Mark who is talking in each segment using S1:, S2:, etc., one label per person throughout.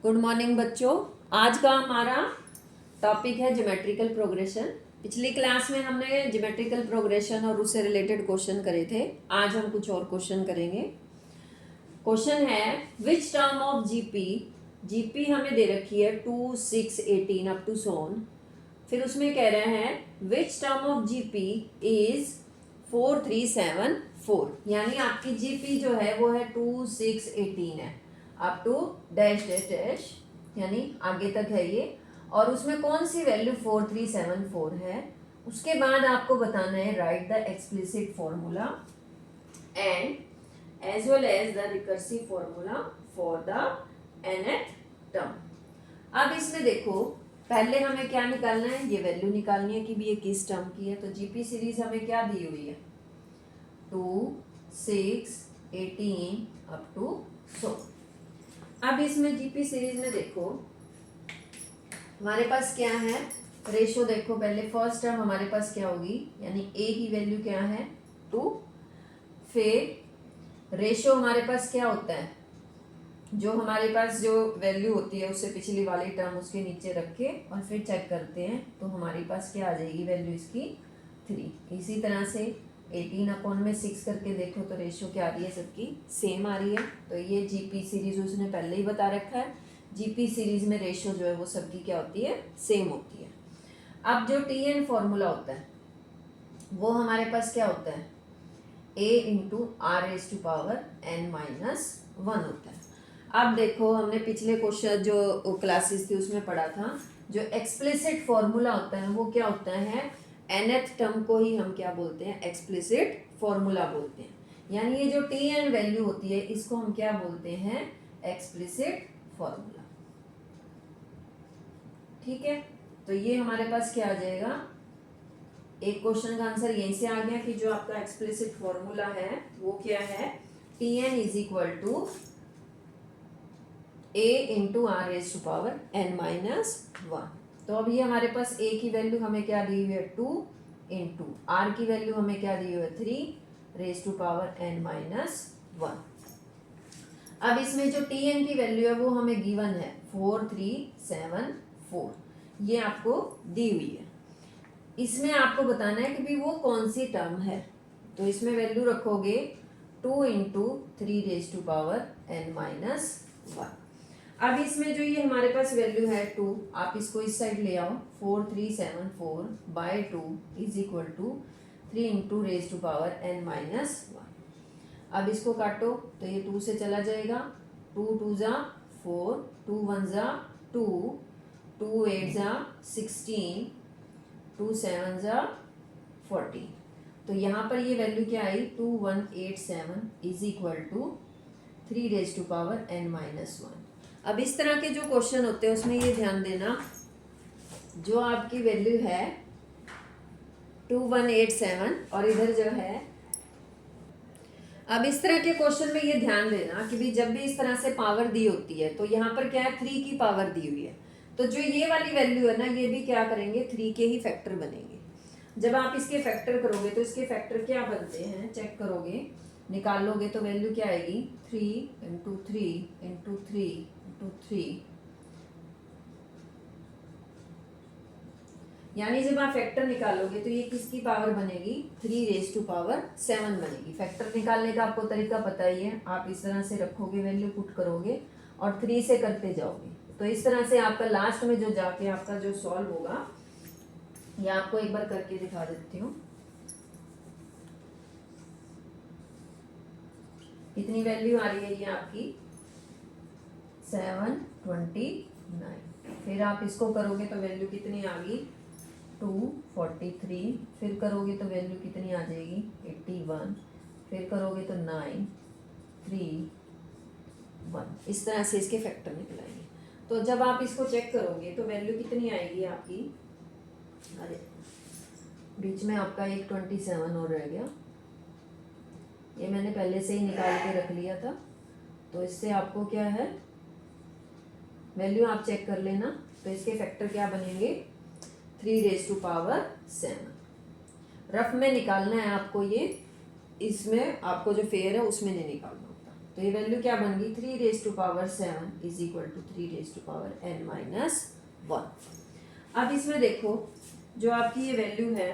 S1: Good morning बच्चों। आज का हमारा टॉपिक है ज्योमेट्रिकल प्रोग्रेशन। पिछली क्लास में हमने ज्योमेट्रिकल प्रोग्रेशन और उससे रिलेटेड क्वेश्चन करे थे। आज हम कुछ और क्वेश्चन करेंगे। क्वेश्चन है which term of GP. GP हमें दे रखी है 2, 6, 18 अप टू सोन। फिर उसमें कह रहे हैं which term of GP is 4, 3, 7, 4। यानी आपकी जीपी जो है वो है 2, 6, 18 है up to dash dash dash, यानी आगे तक है ये। और उसमें कौन सी वैल्यू 4, 3, 7, 4 है। उसके बाद आपको बताना है right the explicit formula and as well as the recursive formula for the nth term. अब इसमें देखो पहले हमें क्या निकालना है, ये वैल्यू निकालनी है कि भी ये किस टर्म की है। तो जीपी सीरीज हमें क्या दी हुई है 2, 6, 18 अप टू 100। अब इसमें जीपी सीरीज में देखो हमारे पास क्या है, रेशो देखो। पहले फर्स्ट टर्म हमारे पास क्या होगी, यानी ए की वैल्यू क्या है 2। फिर रेशो हमारे पास क्या होता है, जो हमारे पास जो वैल्यू होती है उससे पिछली वाली टर्म उसके नीचे रख के और फिर चेक करते हैं तो हमारे पास क्या आ जाएगी वैल्यू इसकी 3। इसी तरह से 18/6 करके देखो तो रेशो क्या आ रही है, सबकी सेम आ रही है। तो ये जीपी सीरीज उसने पहले ही बता रखा है। जीपी सीरीज में रेशो जो है वो सबकी क्या होती है, सेम होती है। अब जो टी एन फॉर्मूला होता है वो हमारे पास क्या होता है, a into R raise to power n-1 होता है। अब देखो हमने पिछले क्वेश्चन जो क्लासेस थी उसमें पढ़ा था, जो एक्सप्लिसिट फॉर्मूला होता है वो क्या होता है, nth टर्म को ही हम क्या बोलते हैं, एक्सप्लिसिट फॉर्मूला बोलते हैं। यानी ये जो टी एन वैल्यू होती है इसको हम क्या बोलते हैं, एक्सप्लिसिट फॉर्मूला। ठीक है, तो ये हमारे पास क्या आ जाएगा, एक क्वेश्चन का आंसर यहीं से आ गया कि जो आपका एक्सप्लिसिट फॉर्मूला है वो क्या है, T N is equal to a into R raise to power n-1। तो अब ये हमारे पास a की वैल्यू हमें क्या दी हुई है 2 इंटू आर की वैल्यू हमें क्या दी हुई है 3 रेज टू पावर n-1। अब इसमें जो टी एन की वैल्यू है वो हमें गिवन है 4, 3, 7, 4, ये आपको दी हुई है। इसमें आपको बताना है कि भी वो कौन सी टर्म है। तो इसमें वैल्यू रखोगे 2 into 3 raise to power n-1। अब इसमें जो ये हमारे पास वैल्यू है 2, आप इसको इस साइड ले आओ, 4, 3, 7, 4 by 2 is equal to 3 into raise to power n-1। अब इसको काटो तो ये 2 से चला जाएगा, 2 2 जा 4, 2 1 जा 2, 2 8 जा 16, 2 7 जा 14। तो यहाँ पर ये वैल्यू क्या आई 2187 is equal to 3 raise to power n-1। अब इस तरह के जो क्वेश्चन होते हैं उसमें ये ध्यान देना, जो आपकी वैल्यू है 2187 और इधर जो है, अब इस तरह के क्वेश्चन में ये ध्यान देना कि भी जब भी इस तरह से पावर दी होती है तो यहाँ पर क्या है 3 की पावर दी हुई है। तो जो ये वाली वैल्यू है ना ये भी क्या करेंगे 3 के ही फैक्टर बनेंगे। जब आप इसके फैक्टर करोगे तो इसके फैक्टर क्या बनते हैं, चेक करोगे निकालोगे तो वैल्यू क्या आएगी 3 इंटू 3 इंटू 3 इंटू 3। यानी जब आप फैक्टर निकालोगे तो ये किसकी पावर बनेगी 3 रेज टू पावर 7 बनेगी। फैक्टर निकालने का आपको तरीका पता ही है, आप इस तरह से रखोगे वैल्यू पुट करोगे और 3 से करते जाओगे। तो इस तरह से आपका लास्ट में जो जाके आपका जो सॉल्व होगा, ये आपको एक बार करके दिखा देती हूँ। कितनी वैल्यू आ रही है ये आपकी 729। फिर आप इसको करोगे तो वैल्यू कितनी आ गई 243। फिर करोगे तो वैल्यू कितनी आ जाएगी 81। फिर करोगे तो 931। इस तरह से इसके फैक्टर निकलाएंगे। तो जब आप इसको चेक करोगे तो वैल्यू कितनी आएगी आपकी, अरे बीच में आपका एक 27 और रह गया, ये मैंने पहले से ही निकाल के रख लिया था। तो इससे आपको क्या है वैल्यू आप चेक कर लेना। तो इसके फैक्टर क्या बनेंगे 3 रेज टू पावर 7। रफ में निकालना है आपको ये, इसमें आपको जो फेयर है उसमें नहीं निकालना होता। तो ये वैल्यू क्या बन गई 3 raise to power 7 is equal to 3 raise to power n minus 1। अब इसमें देखो जो आपकी ये वैल्यू है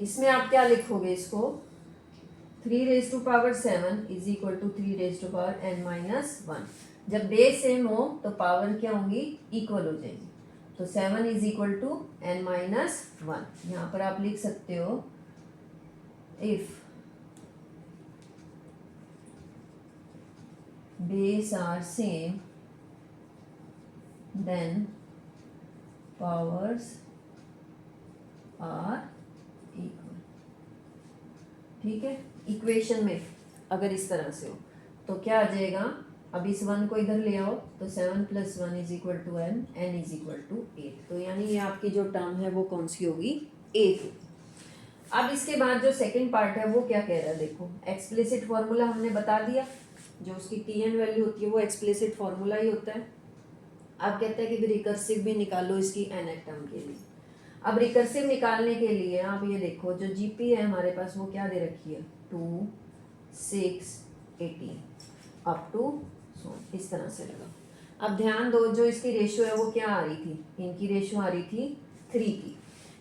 S1: इसमें आप क्या लिखोगे इसको 3 raise to power 7 is equal to 3 raise to power n minus 1। जब बेस सेम हो तो पावर क्या होंगी इक्वल हो जाएगी। तो 7 is equal to n minus 1। यहाँ पर आप लिख सकते हो if base are same then powers are equal. ठीक है, इक्वेशन में अगर इस तरह से हो तो क्या आ जाएगा, अब इस 1 को इधर ले आओ तो 7 + 1 is equal to n, n is equal to 8। तो यानी ये आपकी जो टर्म है वो कौन सी होगी 8 होगी। अब इसके बाद जो सेकंड पार्ट है वो क्या कह रहा है, देखो एक्सप्लिसिट फॉर्मूला हमने बता दिया, जो उसकी Tn वैल्यू होती है वो एक्सप्लिसिट फॉर्मूला ही होता है। अब कहते हैं कि रिकर्सिव भी निकालो इसकी nth टर्म के लिए। अब रिकर्सिव निकालने के लिए आप ये देखो जो जीपी है हमारे पास वो क्या दे रखी है 2 6 18 अप टू इस तरह से लगा। अब ध्यान दो जो इसकी रेशियो है वो क्या आ रही थी, इनकी रेशियो आ रही थी 3 की,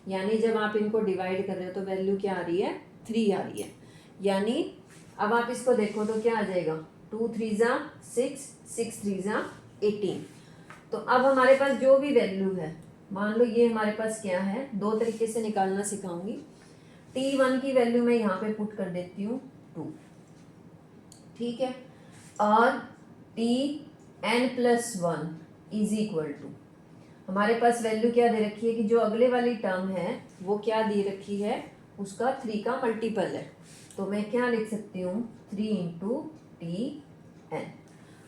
S1: यानी जब आप इनको डिवाइड कर रहे हो तो वैल्यू क्या आ रही है 3 आ रही है। यानी अब आप इसको देखो तो क्या आ जाएगा 2 3 ज़ा 6 6 3 ज़ा 18। तो अब हमारे पास जो भी वैल्यू है मान लो ये हमारे पास क्या है, दो तरीके से निकालना सिखाऊंगी। T1 की वैल्यू मैं यहाँ पे पुट कर देती हूँ 2, ठीक है, और Tn+1 इज इक्वल टू हमारे पास वैल्यू क्या दे रखी है कि जो अगले वाली टर्म है वो क्या दे रखी है उसका 3 का मल्टीपल है। तो मैं क्या लिख सकती हूँ 3 × Tn।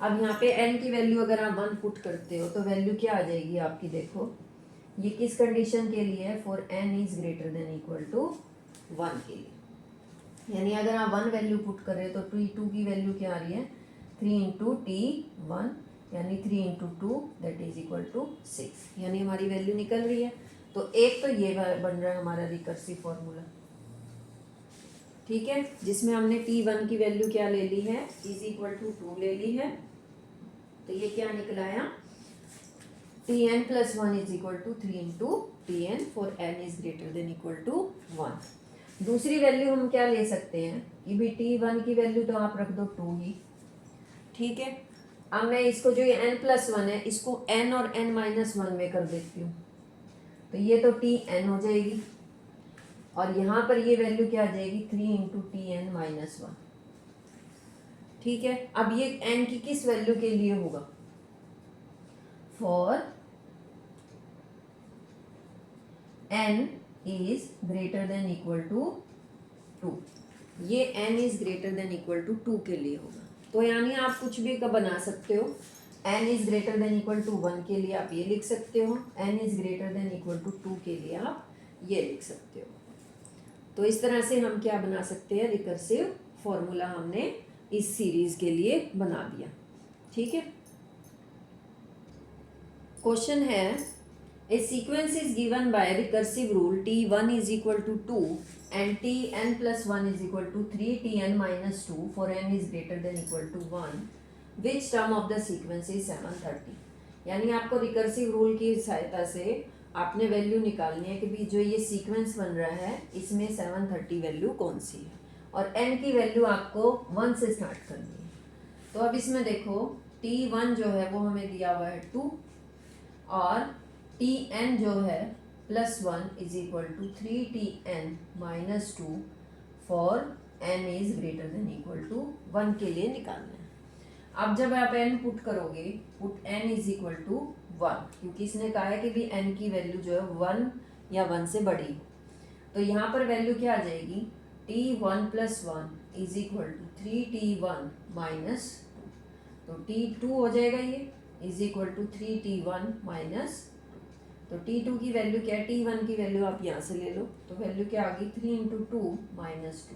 S1: अब यहाँ पे n की वैल्यू अगर आप 1 पुट करते हो तो वैल्यू क्या आ जाएगी आपकी, देखो ये किस कंडीशन के लिए है, for n is greater than equal to 1 के लिए। यानी अगर आप 1 वैल्यू पुट कर रहे हो तो T2 की वैल्यू क्या आ रही है 3 × T1, यानी 3 × 2 दैट इज इक्वल टू 6। यानी हमारी वैल्यू निकल रही है। तो एक तो ये बन रहा है हमारा रिकर्सिव फॉर्मूला, ठीक है, जिसमें हमने T1 की वैल्यू क्या ले ली है इज इक्वल टू 2 ले ली है। तो ये क्या निकलाया Tn+1 is equal to 3 × Tn for n is greater than equal to 1। दूसरी वैल्यू हम क्या ले सकते हैं कि भी T1 की वैल्यू तो आप रख दो 2 ही, ठीक है। अब मैं इसको जो ये n+1 है इसको n और n-1 में कर देती हूँ, तो ये तो Tn हो जाएगी और यहाँ पर ये वैल्यू क्या आ जाएगी 3 × Tn-1, ठीक है। अब ये n की किस वैल्यू के लिए होगा, for n is greater than equal to 2। ये n is greater than equal to 2 के लिए होगा। तो यानी आप कुछ भी का बना सकते हो, n is greater than equal to 1 के लिए आप ये लिख सकते हो, n is greater than equal to 2 के लिए आप ये लिख सकते हो। तो इस तरह से हम क्या बना सकते हैं, रिकर्सिव फॉर्मूला हमने इस सीरीज के लिए बना दिया, ठीक है। क्वेश्चन है a sequence is given by recursive rule t1 is equal to 2 and tn+1 is equal to 3 tn-2 for n is greater than equal to 1, which term of the sequence is 730। यानी आपको recursive rule की सहायता से आपने value निकालनी है कि भी जो ये सीक्वेंस बन रहा है इसमें 730 वैल्यू कौन सी है और n की वैल्यू आपको 1 से स्टार्ट करनी है। तो अब इसमें देखो t1 जो है वो हमें दिया हुआ है 2 और Tn जो है +1 is equal to 3 Tn-2 for n is greater than equal to 1 के लिए निकालना है। अब जब आप n पुट करोगे, put n is equal to 1, क्योंकि इसने कहा है कि भी n की वैल्यू जो है 1 या 1 से बड़ी हो, तो यहाँ पर वैल्यू क्या आ जाएगी T1+1 is equal to 3T1-2, तो T2 हो जाएगा ये इज इक्वल टू 3T1-2। तो T2 की वैल्यू क्या है, T1 की वैल्यू आप यहाँ से ले लो, तो वैल्यू क्या आ गई 3 × 2 -2,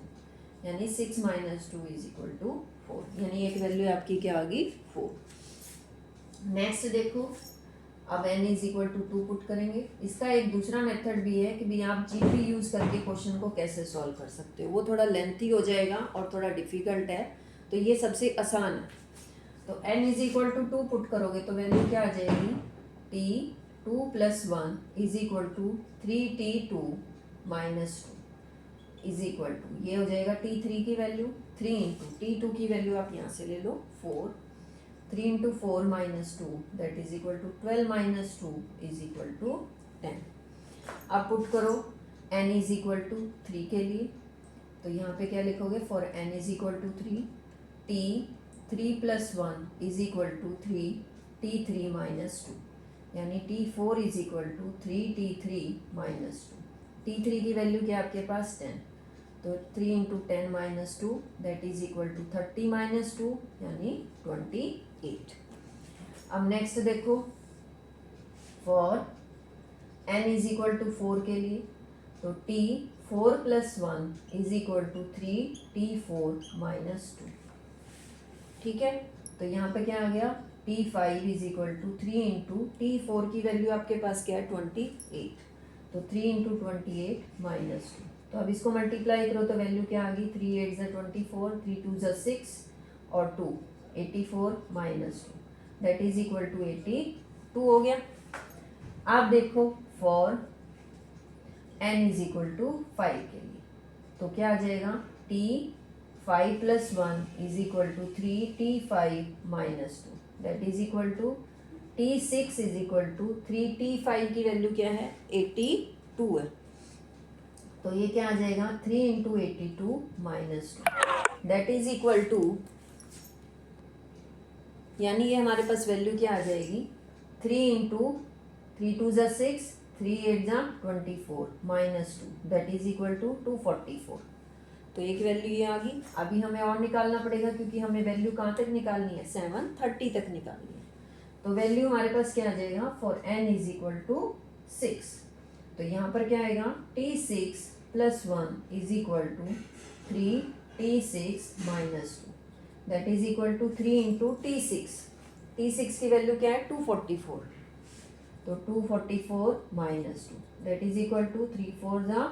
S1: यानी 6 - 2 इज इक्वल टू 4, यानी एक वैल्यू आपकी क्या आ गई 4। नेक्स्ट देखो अब n is equal to 2 put करेंगे। इसका एक दूसरा मेथड भी है कि भी आप जीपी यूज़ करके क्वेश्चन को कैसे सॉल्व कर सकते हो, वो थोड़ा लेंथी हो जाएगा और थोड़ा डिफिकल्ट है, तो ये सबसे आसान है। तो n is equal to 2 put करोगे तो वैल्यू क्या आ जाएगी, t2 + 1 is equal to 3t2 - 2 is equal to, ये हो जाएगा t3 की वैल्यू, 3 इंटू t2 की वैल्यू आप यहाँ से ले लो 4, 3 into 4 - 2 that is equal to 12 - 2 is equal to 10। अब पुट करो n इज इक्वल टू 3 के लिए, तो यहाँ पे क्या लिखोगे, for n is equal to 3 t 3 + 1 is equal to 3 t3 - 2, यानी t4 is equal to 3t3 - 2। t3 की वैल्यू क्या आपके पास 10, तो 3 into 10 - 2 that is equal to 30 - 2 यानी 28। अब नेक्स्ट देखो, for n is equal to 4 के लिए, तो t 4 + 1 is equal to 3t4 - 2, ठीक है। तो यहाँ पे क्या आ गया, t5 is equal to 3 into t4 की वैल्यू आपके पास क्या है 28, तो 3 इंटू 28 - 2। तो अब इसको मल्टीप्लाई करो तो वैल्यू क्या आ गई, 3 8 ज़ा 24, 3 2 ज़ा 6 और 2 84 - 2 दैट इज इक्वल टू 82 हो गया। आप देखो for n is equal to 5 के लिए, तो क्या आ जाएगा, t 5 + 1 is equal to 3t5 - 2 that is equal to t6 is equal to 3t5 की वैल्यू क्या है 82 है, तो ये क्या आ जाएगा 3 into 82 - 2 that is equal to, यानी ये हमारे पास वैल्यू क्या आ जाएगी, 3 इंटू 3 2 ज़ा 6, 3 8 ज़ा 24 - 2 दैट इज इक्वल टू 244। तो एक वैल्यू ये आ गई। अभी हमें और निकालना पड़ेगा क्योंकि हमें वैल्यू कहाँ तक निकालनी है, 730 तक निकालनी है। तो वैल्यू हमारे पास क्या आ जाएगा, for n is equal to 6, तो यहाँ पर क्या आएगा, t6 + 1 is equal to 3t6 - 2 that is equal to 3 into t6, t6 की वैल्यू क्या है 244, तो 244 - 2 दैट इज इक्वल टू 3 4 ज़ा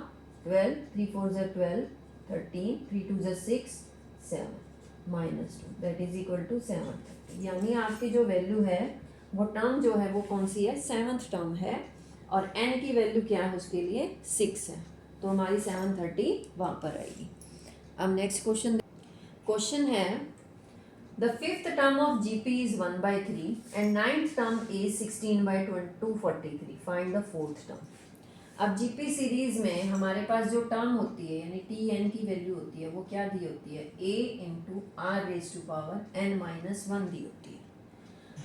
S1: 12, 3 4 ज़ा 12, 13, 3 2 ज़ा 6, 7 - 2 दैट इज इक्वल टू 730। यानी आपकी जो वैल्यू है वो टर्म जो है वो कौन सी है, 7th टर्म है, और n की वैल्यू क्या है उसके लिए 6 है, तो हमारी 730 वहाँ पर आएगी। अब नेक्स्ट क्वेश्चन है, the 5th term of GP is 1/3 and 9th term is 16/243, find the 4th term. अब GP सीरीज में हमारे पास जो टर्म होती है यानी Tn की वैल्यू होती है वो क्या दी होती है, a इंटू r⁻n - 1 दी होती है।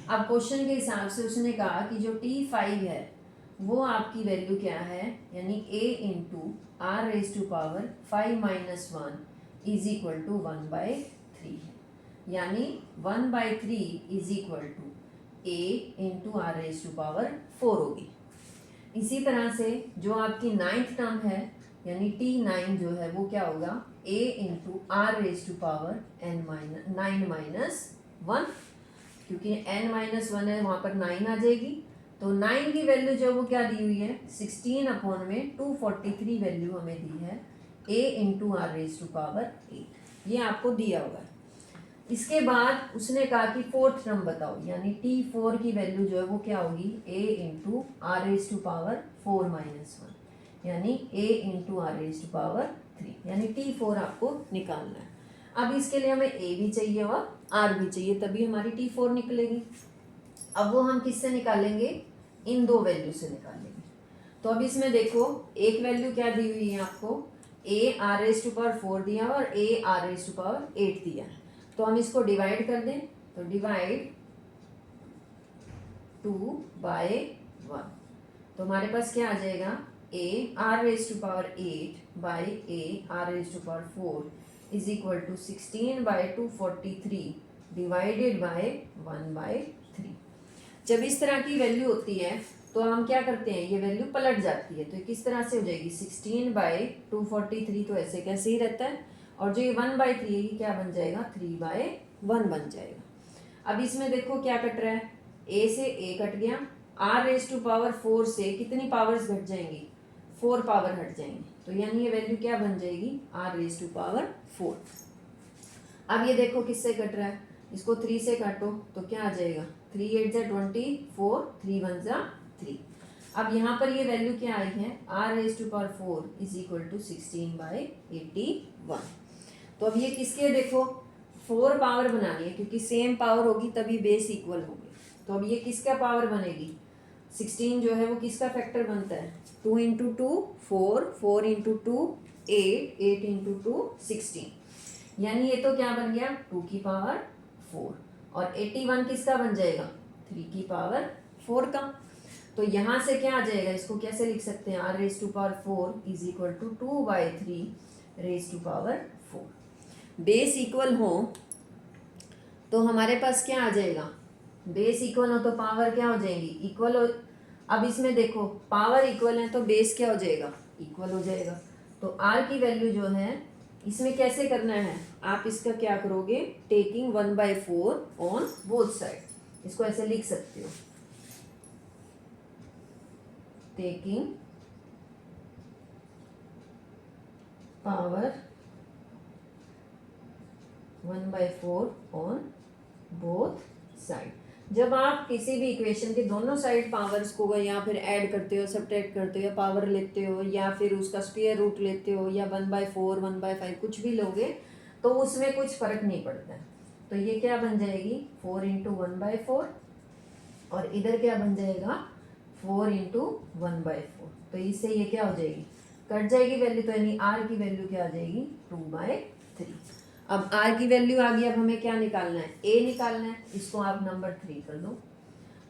S1: अब क्वेश्चन के हिसाब से उसने कहा कि जो T5 है वो आपकी वैल्यू क्या है, यानी a into r⁵ is equal to 1/3 है, यानी 1/3 is equal to a into r⁴ होगी। इसी तरह से जो आपकी 9th टर्म है यानी T9 जो है वो क्या होगा, a इंटू r⁻n - 1, क्योंकि n-1 है वहाँ पर 9 आ जाएगी, तो 9 की वैल्यू जो वो क्या दी हुई है 16/243 वैल्यू हमें दी है a इंटू r⁸, ये आपको दिया हुआ है। इसके बाद उसने कहा कि 4th टर्म बताओ, यानी T4 की वैल्यू जो है वो क्या होगी, a इंटू r⁴ - 1 यानी a इंटू r⁴, यानी T4 आपको निकालना है। अब इसके लिए हमें a भी चाहिए और r भी चाहिए, तभी हमारी T4 निकलेगी। अब वो हम किससे निकालेंगे, इन दो वैल्यू से निकालेंगे। तो अब इसमें देखो एक वैल्यू क्या दी हुई है आपको, a r⁴ दिया और a r⁸ दिया है, तो हम इसको डिवाइड कर दें, तो डिवाइड 2/1, तो हमारे पास क्या आ जाएगा, a r⁸ by a r⁴ is equal to 16/243 divided by 1/3। जब इस तरह की वैल्यू होती है तो हम क्या करते हैं, ये वैल्यू पलट जाती है, तो किस तरह से हो जाएगी 16/243, तो ऐसे कैसे ही रहता है, और जो ये 1/3 है ये क्या बन जाएगा 3/1 बन जाएगा। अब इसमें देखो क्या कट रहा है, a से a कट गया, आर रेज टू पावर 4 से कितनी पावर्स घट जाएंगी, 4 पावर हट जाएंगी, तो यानी ये वैल्यू क्या बन जाएगी, आर रेज टू पावर 4। अब ये देखो किससे कट रहा है, इसको 3 से काटो तो क्या आ जाएगा, 3 8 जा 24, 3 1 जा 3। अब यहाँ पर ये वैल्यू क्या आई है, R raise to power 4 is equal to 16/81। तो अब ये किसके, देखो 4 पावर बनानी है क्योंकि सेम पावर होगी तभी बेस इक्वल होगी। तो अब ये किसका पावर बनेगी, 16 जो है वो किसका फैक्टर बनता है, 2 इंटू 2 4, 4 इंटू 2 8, 8 इंटू 2 16, यानी ये तो क्या बन गया 2 की पावर 4, और 81 किसका बन जाएगा, 3 की पावर 4 का। तो यहाँ से क्या आ जाएगा, इसको कैसे लिख सकते हैं, R raise to power 4 is equal to 2/3 raise to power 4। Base equal हो तो हमारे पास क्या आ जाएगा, बेस इक्वल हो तो पावर क्या हो जाएगी, इक्वल हो। अब इसमें देखो पावर इक्वल है तो बेस क्या हो जाएगा, इक्वल हो जाएगा। तो आर की वैल्यू जो है इसमें कैसे करना है, आप इसका क्या करोगे, टेकिंग 1/4 ऑन बोथ साइड, इसको ऐसे लिख सकते हो, taking power 1/4 on both side. जब आप किसी भी इक्वेशन के दोनों साइड पावर्स को या फिर ऐड करते हो, सब्ट्रैक्ट करते हो, या पावर लेते हो या फिर उसका स्क्वायर रूट लेते हो या 1/4 1/5 कुछ भी लोगे तो उसमें कुछ फर्क नहीं पड़ता है। तो ये क्या बन जाएगी 4 इंटू 1/4, और इधर क्या बन जाएगा 4 इंटू 1/4। तो इससे ये क्या हो जाएगी, कट जाएगी वैल्यू, तो यानी आर की वैल्यू क्या आ जाएगी 2/3। अब आर की वैल्यू आ गई, अब हमें क्या निकालना है, ए निकालना है, इसको आप नंबर 3 कर दो।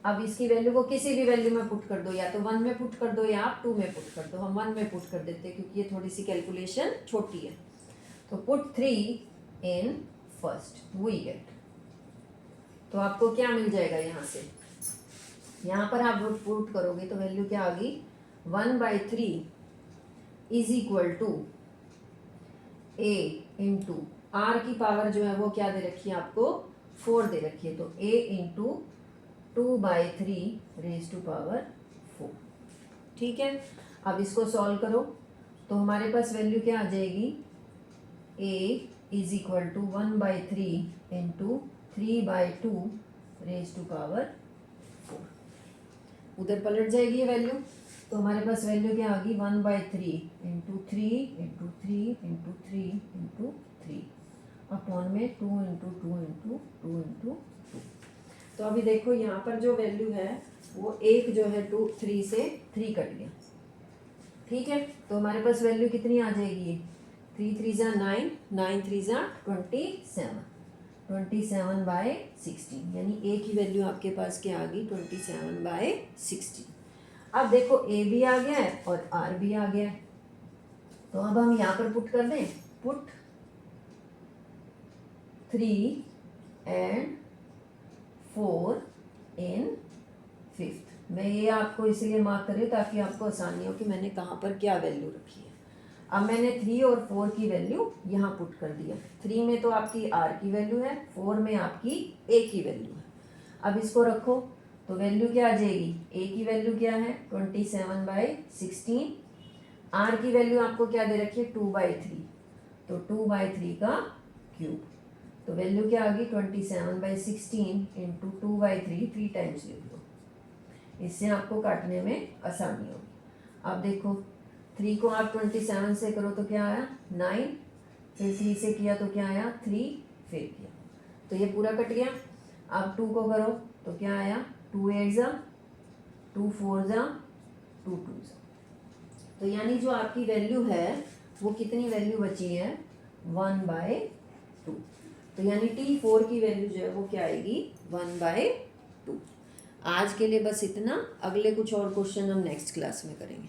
S1: अब इसकी वैल्यू को किसी भी वैल्यू में पुट कर दो, या तो 1 में पुट कर दो या आप 2 में पुट कर दो। हम 1 में पुट कर देते हैं क्योंकि ये थोड़ी सी कैलकुलेशन छोटी है। तो put 3 in first, we get, तो आपको क्या मिल जाएगा, यहाँ से यहाँ पर आप पुट करोगे तो वैल्यू क्या आ गई 1/3 is equal to A into R की पावर जो है वो क्या दे रखी है आपको 4 दे रखी है, तो a into 2/3 raise to power 4। ठीक है, अब इसको सॉल्व करो तो हमारे पास वैल्यू क्या आ जाएगी, a is equal to 1/3 into 3/2 raise to power 4। उधर पलट जाएगी ये वैल्यू, तो हमारे पास वैल्यू क्या आ गई 1/3 into 3 into 3 into 3 into 3 upon में 2 इंटू 2 इंटू 2 इंटू 2। तो अभी देखो यहाँ पर जो वैल्यू है वो एक जो है 3 से 3 कट गया। ठीक है, तो हमारे पास वैल्यू कितनी आ जाएगी, 3 3 जा 9, 9 3 जा 27, 27/16, यानी ए की वैल्यू आपके पास क्या आ गई 27/16। अब देखो ए भी आ गया है और आर भी आ गया है, तो अब हम यहाँ पर पुट कर दें, पुट 3 and 4 in 5th। मैं ये आपको इसलिए मार्क कर रही हूँ ताकि आपको आसानी हो कि मैंने कहाँ पर क्या वैल्यू रखी है। अब मैंने 3 और 4 की वैल्यू यहाँ पुट कर दिया। 3 में तो आपकी आर की वैल्यू है, 4 में आपकी ए की वैल्यू है। अब इसको रखो तो वैल्यू क्या आ जाएगी, ए की वैल्यू क्या है 27/16, आर की वैल्यू आपको क्या दे रखी है 2/3, तो 2/3 का क्यूब, तो वैल्यू क्या आ गई 27/16 इंटू 2/3, 3 टाइम्स लिख लो, इससे आपको काटने में आसानी होगी। अब देखो 3 को आप 27 से करो तो क्या आया 9, फिर 3 से किया तो क्या आया 3, फिर किया तो ये पूरा कट गया। अब 2 को करो तो क्या आया 2 8 जा 2 4 जा 2 2 जा, तो यानी जो आपकी वैल्यू है वो कितनी वैल्यू बची है 1/2। तो यानी T4 की वैल्यू जो है वो क्या आएगी 1/2। आज के लिए बस इतना, अगले कुछ और क्वेश्चन हम नेक्स्ट क्लास में करेंगे।